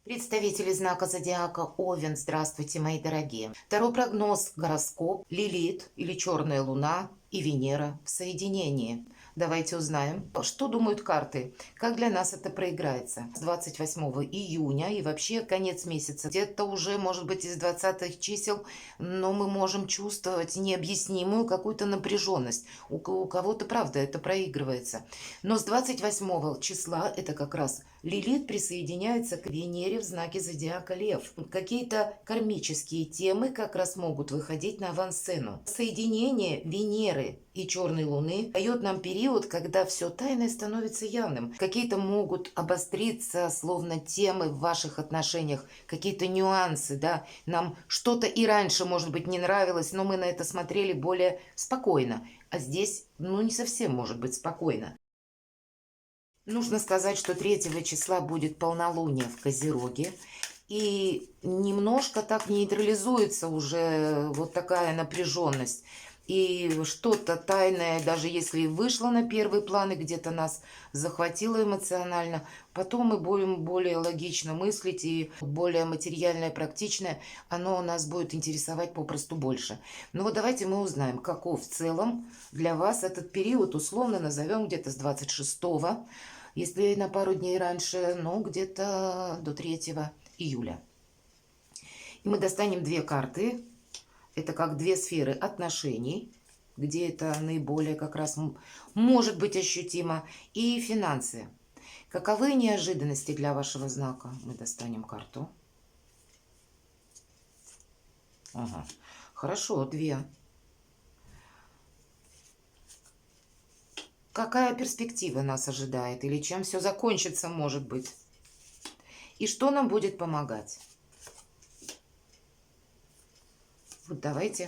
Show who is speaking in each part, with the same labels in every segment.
Speaker 1: Представители знака зодиака Овен, здравствуйте, мои дорогие. Второй прогноз, гороскоп, Лилит или Черная Луна и Венера в соединении. Давайте узнаем, что думают карты, как для нас это проиграется. С 28 июня и вообще конец месяца, где-то уже, может быть, из 20-х чисел, но мы можем чувствовать необъяснимую какую-то напряженность. У кого-то, правда, это проигрывается. Но с 28 числа, это как раз Лилит присоединяется к Венере в знаке зодиака Лев. Какие-то кармические темы как раз могут выходить на авансцену. Соединение Венеры и Черной Луны дает нам период, когда все тайное становится явным. Какие-то могут обостриться, словно темы в ваших отношениях, какие-то нюансы, да. Нам что-то и раньше, может быть, не нравилось, но мы на это смотрели более спокойно. А здесь, не совсем может быть спокойно. Нужно сказать, что 3 числа будет полнолуние в Козероге. И немножко так нейтрализуется уже вот такая напряженность. И что-то тайное, даже если и вышло на первый план и где-то нас захватило эмоционально, потом мы будем более логично мыслить и более материальное, практичное, оно нас будет интересовать попросту больше. Ну вот давайте мы узнаем, каков в целом для вас этот период, условно назовем где-то с 26, если на пару дней раньше, где-то до 3 июля. И мы достанем две карты. Это как две сферы отношений, где это наиболее как раз может быть ощутимо. И финансы. Каковы неожиданности для вашего знака? Мы достанем карту. Ага. Хорошо, две. Какая перспектива нас ожидает? Или чем все закончится, может быть? И что нам будет помогать? Вот давайте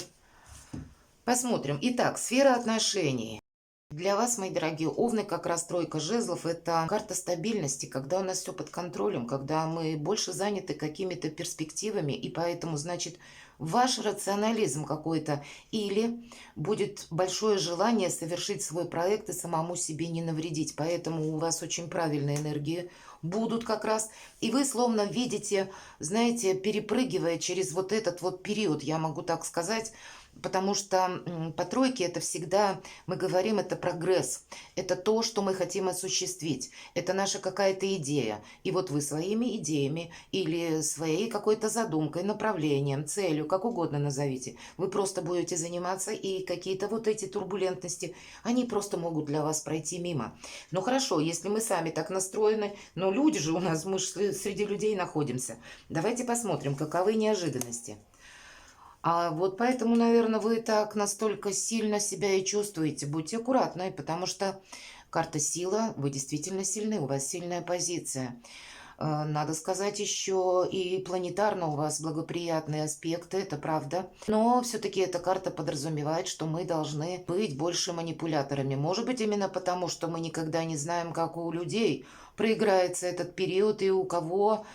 Speaker 1: посмотрим. Итак, сфера отношений. Для вас, мои дорогие овны, как раз тройка жезлов – это карта стабильности, когда у нас все под контролем, когда мы больше заняты какими-то перспективами, и поэтому, значит, ваш рационализм какой-то или будет большое желание совершить свой проект и самому себе не навредить. Поэтому у вас очень правильные энергии будут как раз, и вы словно видите, знаете, перепрыгивая через вот этот вот период, я могу так сказать, потому что по тройке это всегда, мы говорим, это прогресс, это то, что мы хотим осуществить, это наша какая-то идея. И вот вы своими идеями или своей какой-то задумкой, направлением, целью, как угодно назовите, вы просто будете заниматься, и какие-то вот эти турбулентности, они просто могут для вас пройти мимо. Ну хорошо, если мы сами так настроены, но люди же у нас, мы же среди людей находимся. Давайте посмотрим, каковы неожиданности. А вот поэтому, наверное, вы так настолько сильно себя и чувствуете. Будьте аккуратны, потому что карта сила, вы действительно сильны, у вас сильная позиция. Надо сказать, еще и планетарно у вас благоприятные аспекты, это правда. Но все-таки эта карта подразумевает, что мы должны быть больше манипуляторами. Может быть, именно потому, что мы никогда не знаем, как у людей проиграется этот период и у кого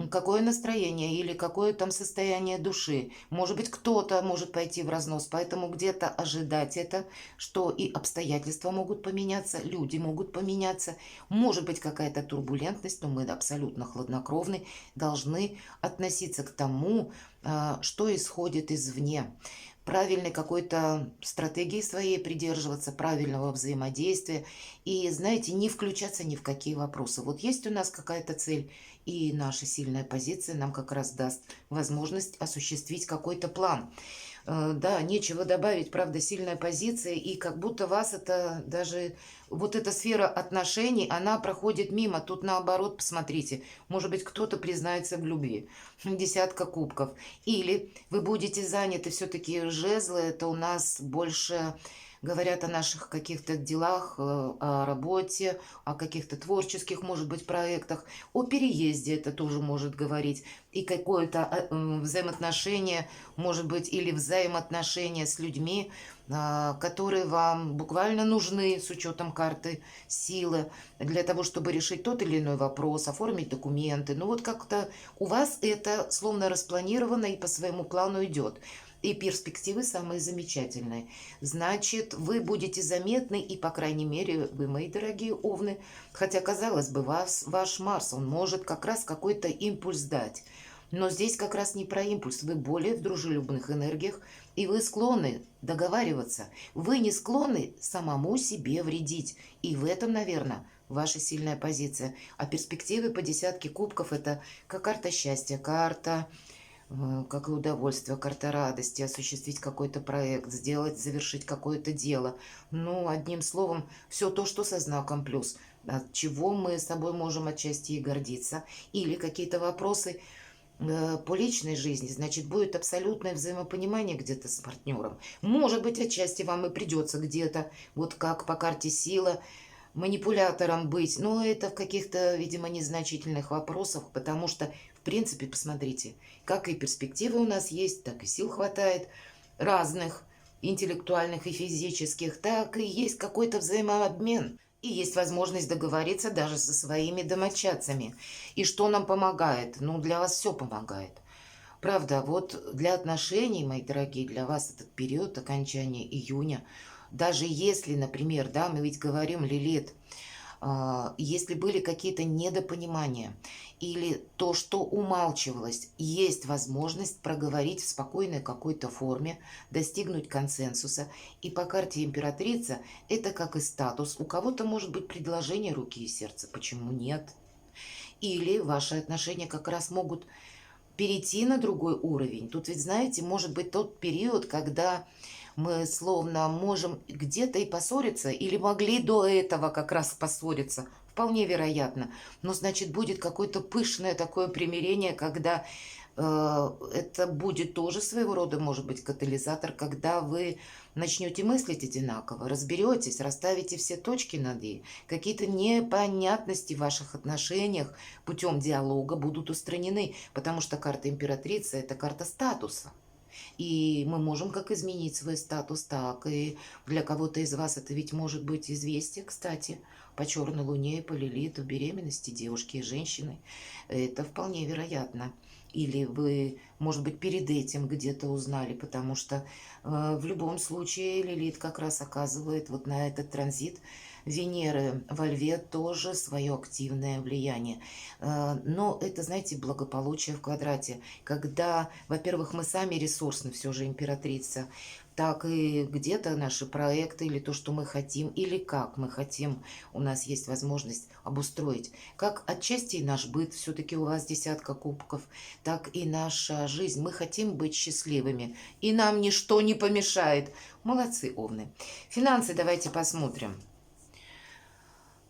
Speaker 1: какое настроение или какое там состояние души. Может быть, кто-то может пойти в разнос, поэтому где-то ожидать это, что и обстоятельства могут поменяться, люди могут поменяться, может быть какая-то турбулентность, но мы абсолютно хладнокровны, должны относиться к тому, что исходит извне. Правильной какой-то стратегии своей придерживаться, правильного взаимодействия и, знаете, не включаться ни в какие вопросы. Вот есть у нас какая-то цель, и наша сильная позиция нам как раз даст возможность осуществить какой-то план. Да, нечего добавить, правда, сильная позиция, и как будто вас это даже, вот эта сфера отношений, она проходит мимо. Тут наоборот, посмотрите, может быть, кто-то признается в любви. Десятка кубков. Или вы будете заняты, все-таки жезлы, это у нас больше говорят о наших каких-то делах, о работе, о каких-то творческих, может быть, проектах, о переезде это тоже может говорить, и какое-то взаимоотношение, может быть, или взаимоотношения с людьми, которые вам буквально нужны с учетом карты силы для того, чтобы решить тот или иной вопрос, оформить документы. Ну вот как-то у вас это словно распланировано и по своему плану идет. и перспективы самые замечательные. Значит, вы будете заметны, и, по крайней мере, вы, мои дорогие овны, хотя, казалось бы, ваш Марс, он может как раз какой-то импульс дать. Но здесь как раз не про импульс, вы более в дружелюбных энергиях, и вы склонны договариваться. Вы не склонны самому себе вредить. И в этом, наверное, ваша сильная позиция. А перспективы по десятке кубков – это как карта счастья, карта, как и удовольствие, карта радости, осуществить какой-то проект, сделать, завершить какое-то дело. Ну, одним словом, все то, что со знаком плюс, от чего мы с собой можем отчасти и гордиться. Или какие-то вопросы по личной жизни, значит, будет абсолютное взаимопонимание где-то с партнером. Может быть, отчасти вам и придется где-то, вот как по карте сила, манипулятором быть, но это в каких-то, видимо, незначительных вопросах, потому что, в принципе, посмотрите, как и перспективы у нас есть, так и сил хватает разных, интеллектуальных и физических, так и есть какой-то взаимообмен. И есть возможность договориться даже со своими домочадцами. И что нам помогает? Ну, для вас все помогает. Правда, вот для отношений, мои дорогие, для вас этот период окончания июня, даже если, например, да, мы ведь говорим, Лилит, если были какие-то недопонимания или то, что умалчивалось, есть возможность проговорить в спокойной какой-то форме, достигнуть консенсуса. И по карте императрица это как и статус. У кого-то может быть предложение руки и сердца, почему нет? Или ваши отношения как раз могут перейти на другой уровень. Тут ведь, знаете, может быть тот период, когда мы словно можем где-то и поссориться, или могли до этого как раз поссориться. Вполне вероятно. Но, значит, будет какое-то пышное такое примирение, когда это будет тоже своего рода, может быть, катализатор, когда вы начнете мыслить одинаково, разберетесь, расставите все точки над «и». Какие-то непонятности в ваших отношениях путем диалога будут устранены, потому что карта императрицы – это карта статуса. И мы можем как изменить свой статус, так и для кого-то из вас это ведь может быть известие, кстати, по черной луне и по лилиту беременности девушки и женщины. Это вполне вероятно. Или вы, может быть, перед этим где-то узнали, потому что в любом случае Лилит как раз оказывает вот на этот транзит Венеры во Льве тоже свое активное влияние. Но это, знаете, благополучие в квадрате, когда, во-первых, мы сами ресурсны, все же императрица, так и где-то наши проекты или то, что мы хотим, или как мы хотим, у нас есть возможность обустроить. Как отчасти и наш быт, все-таки у вас десятка кубков, так и наша жизнь. Мы хотим быть счастливыми, и нам ничто не помешает. Молодцы, овны. Финансы давайте посмотрим.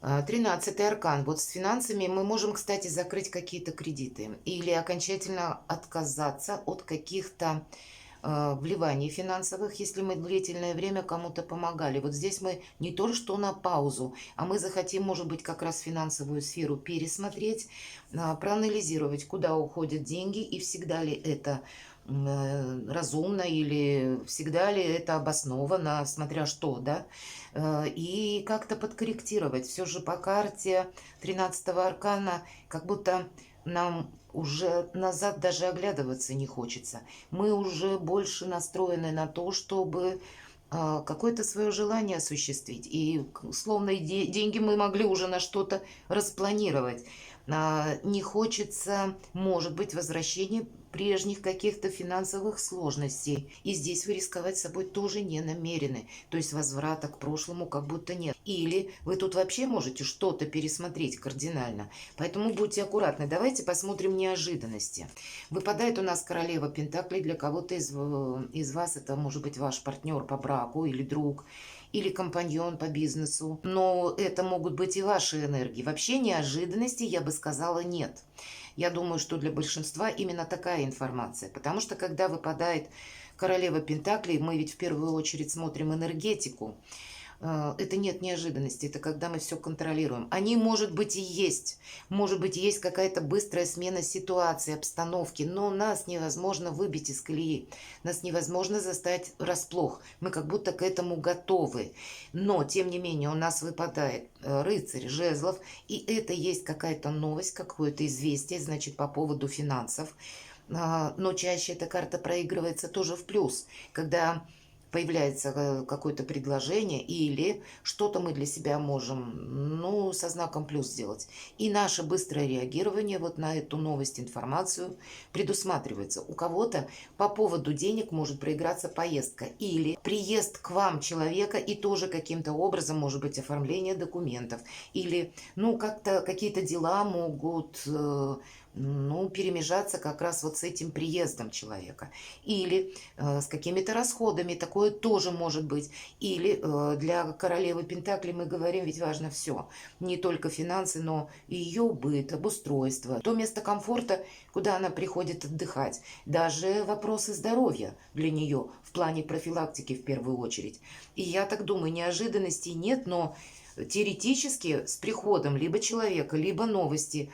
Speaker 1: 13-й аркан. Вот с финансами мы можем, кстати, закрыть какие-то кредиты или окончательно отказаться от каких-то вливаний финансовых, если мы длительное время кому-то помогали. Вот здесь мы не то что на паузу, а мы захотим, может быть, как раз финансовую сферу пересмотреть, проанализировать, куда уходят деньги и всегда ли это разумно или всегда ли это обосновано, смотря что, да, и как-то подкорректировать. Все же по карте 13-го аркана как будто нам уже назад даже оглядываться не хочется. Мы уже больше настроены на то, чтобы какое-то свое желание осуществить. И условно деньги мы могли уже на что-то распланировать. Не хочется, может быть, возвращения прежних каких-то финансовых сложностей. И здесь вы рисковать собой тоже не намерены. То есть возврата к прошлому как будто нет. Или вы тут вообще можете что-то пересмотреть кардинально. Поэтому будьте аккуратны. Давайте посмотрим неожиданности. Выпадает у нас королева Пентаклей. Для кого-то из вас это может быть ваш партнер по браку или друг, или компаньон по бизнесу. Но это могут быть и ваши энергии. Вообще неожиданностей, я бы сказала, нет. Я думаю, что для большинства именно такая информация. Потому что когда выпадает королева Пентаклей, мы ведь в первую очередь смотрим энергетику. Это нет неожиданности, это когда мы все контролируем. Они, может быть, и есть. Может быть, есть какая-то быстрая смена ситуации, обстановки, но нас невозможно выбить из колеи. Нас невозможно застать врасплох. Мы как будто к этому готовы. Но, тем не менее, у нас выпадает рыцарь жезлов, и это есть какая-то новость, какое-то известие, значит, по поводу финансов. но чаще эта карта проигрывается тоже в плюс, когда появляется какое-то предложение или что-то мы для себя можем, ну, со знаком плюс сделать. И наше быстрое реагирование вот на эту новость, информацию предусматривается. У кого-то по поводу денег может проиграться поездка или приезд к вам человека и тоже каким-то образом может быть оформление документов. Или, ну, как-то какие-то дела могут ну, перемежаться как раз вот с этим приездом человека. Или с какими-то расходами, такое тоже может быть. Или для королевы Пентаклей мы говорим, ведь важно все. Не только финансы, но и ее быт, обустройство, то место комфорта, куда она приходит отдыхать. Даже вопросы здоровья для нее в плане профилактики в первую очередь. И я так думаю, неожиданностей нет, но теоретически с приходом либо человека, либо новости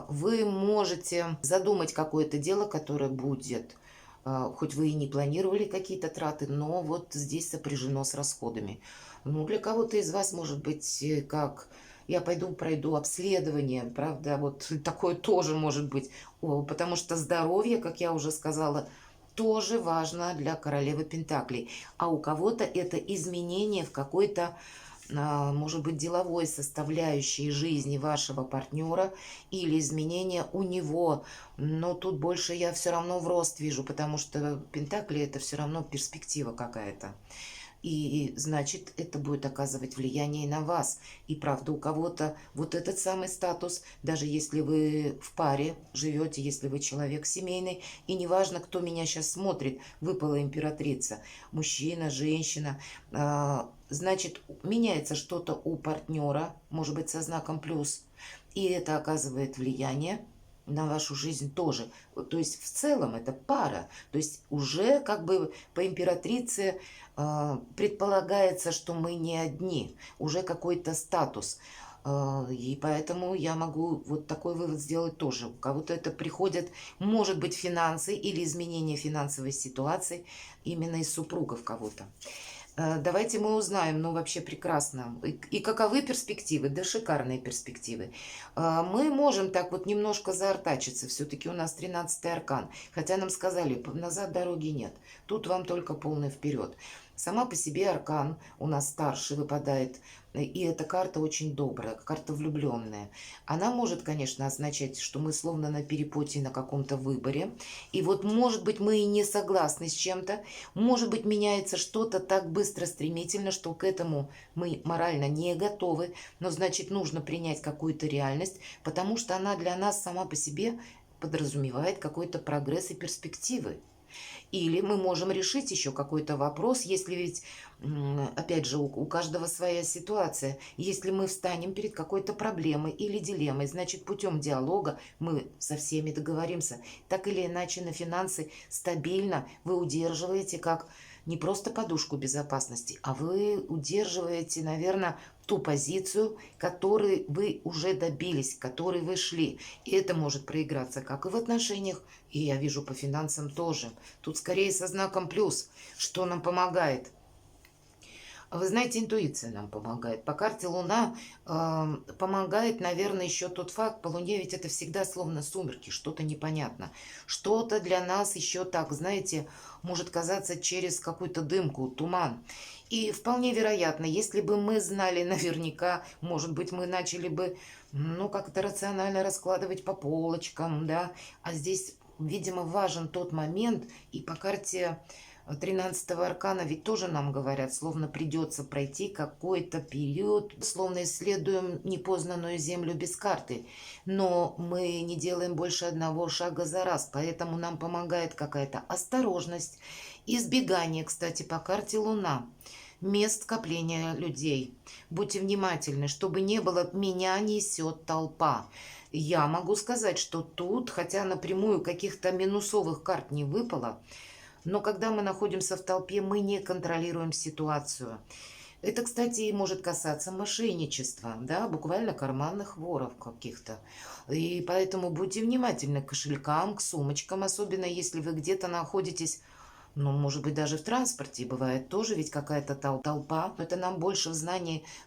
Speaker 1: вы можете задумать какое-то дело, которое будет, хоть вы и не планировали какие-то траты, но вот здесь сопряжено с расходами. Ну, для кого-то из вас может быть как я пойду пройду обследование, правда, вот такое тоже может быть, потому что здоровье, как я уже сказала, тоже важно для королевы Пентаклей. А у кого-то это изменение в какой-то может быть, деловой составляющей жизни вашего партнера или изменения у него. Но тут больше я все равно в рост вижу, потому что Пентакли это все равно перспектива какая-то. И значит, это будет оказывать влияние и на вас. И правда, у кого-то вот этот самый статус, даже если вы в паре живете, если вы человек семейный, и неважно, кто меня сейчас смотрит, выпала императрица, мужчина, женщина, значит, меняется что-то у партнера, может быть, со знаком плюс, и это оказывает влияние на вашу жизнь тоже. То есть в целом это пара. То есть уже как бы по императрице предполагается, что мы не одни. Уже какой-то статус. И поэтому я могу вот такой вывод сделать тоже. У кого-то это приходит, может быть, финансы или изменение финансовой ситуации именно из супругов кого-то. Давайте мы узнаем, ну вообще прекрасно. И каковы перспективы? Да шикарные перспективы. Мы можем так вот немножко заортачиться. Все-таки у нас 13-й аркан. Хотя нам сказали, назад дороги нет. Тут вам только полный вперед. Сама по себе аркан у нас старший выпадает. И эта карта очень добрая, карта влюбленная. Она может, конечно, означать, что мы словно на перепутье на каком-то выборе. И вот, может быть, мы и не согласны с чем-то. Может быть, меняется что-то так быстро, стремительно, что к этому мы морально не готовы. Но, значит, нужно принять какую-то реальность, потому что она для нас сама по себе подразумевает какой-то прогресс и перспективы. Или мы можем решить еще какой-то вопрос, если ведь, опять же, у каждого своя ситуация. Если мы встанем перед какой-то проблемой или дилеммой, значит, путем диалога мы со всеми договоримся. Так или иначе, на финансы стабильно вы удерживаете как не просто подушку безопасности, а вы удерживаете, наверное, ту позицию, которой вы уже добились, к которой вы шли. И это может проиграться как и в отношениях, и я вижу по финансам тоже. Тут скорее со знаком плюс, что нам помогает. Вы знаете, интуиция нам помогает. По карте Луна помогает, наверное, еще тот факт, по Луне ведь это всегда словно сумерки, что-то непонятно. Что-то для нас еще так, знаете, может казаться через какую-то дымку, туман. И вполне вероятно, если бы мы знали наверняка, может быть, мы начали бы, ну, как-то рационально раскладывать по полочкам, да. А здесь, видимо, важен тот момент, и по карте 13-го аркана ведь тоже нам говорят, словно придется пройти какой-то период, словно исследуем непознанную землю без карты. Но мы не делаем больше одного шага за раз, поэтому нам помогает какая-то осторожность, избегание, кстати, по карте Луна, мест скопления людей. Будьте внимательны, чтобы не было «меня несет толпа». Я могу сказать, что тут, хотя напрямую каких-то минусовых карт не выпало, но когда мы находимся в толпе, мы не контролируем ситуацию. Это, кстати, и может касаться мошенничества, да, буквально карманных воров каких-то. И поэтому будьте внимательны к кошелькам, к сумочкам, особенно если вы где-то находитесь, Ну, может быть, даже в транспорте бывает тоже ведь какая-то толпа. Но это нам больше в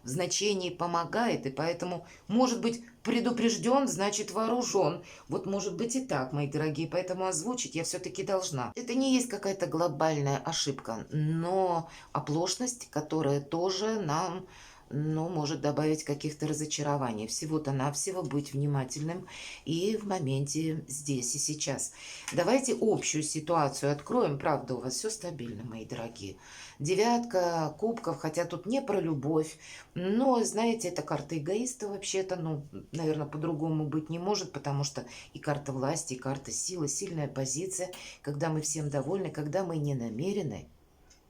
Speaker 1: значении помогает, и поэтому, может быть, предупрежден, значит вооружен. Вот может быть и так, мои дорогие, поэтому озвучить я все-таки должна. Это не есть какая-то глобальная ошибка, но оплошность, которая тоже нам, ну, может добавить каких-то разочарований. Всего-то навсего быть внимательным и в моменте здесь и сейчас. Давайте общую ситуацию откроем. Правда, у вас все стабильно, мои дорогие. Девятка кубков, хотя тут не про любовь, но, знаете, это карта эгоиста вообще-то, ну, наверное, по-другому быть не может, потому что и карта власти, и карта силы, сильная позиция, когда мы всем довольны, когда мы не намерены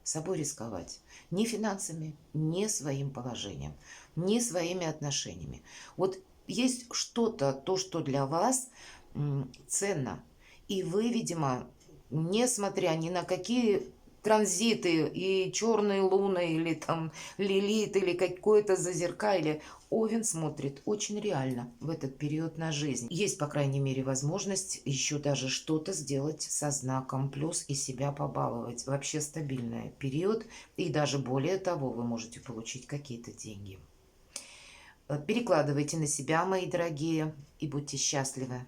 Speaker 1: собой рисковать. Ни финансами, ни своим положением, ни своими отношениями. Вот есть что-то, то, что для вас ценно. И вы, видимо, несмотря ни на какие транзиты и черные луны, или там лилит, или какое-то зазеркалье, Овен смотрит очень реально в этот период на жизнь. Есть, по крайней мере, возможность еще даже что-то сделать со знаком плюс и себя побаловать. Вообще стабильный период, и даже более того, вы можете получить какие-то деньги. Перекладывайте на себя, мои дорогие, и будьте счастливы.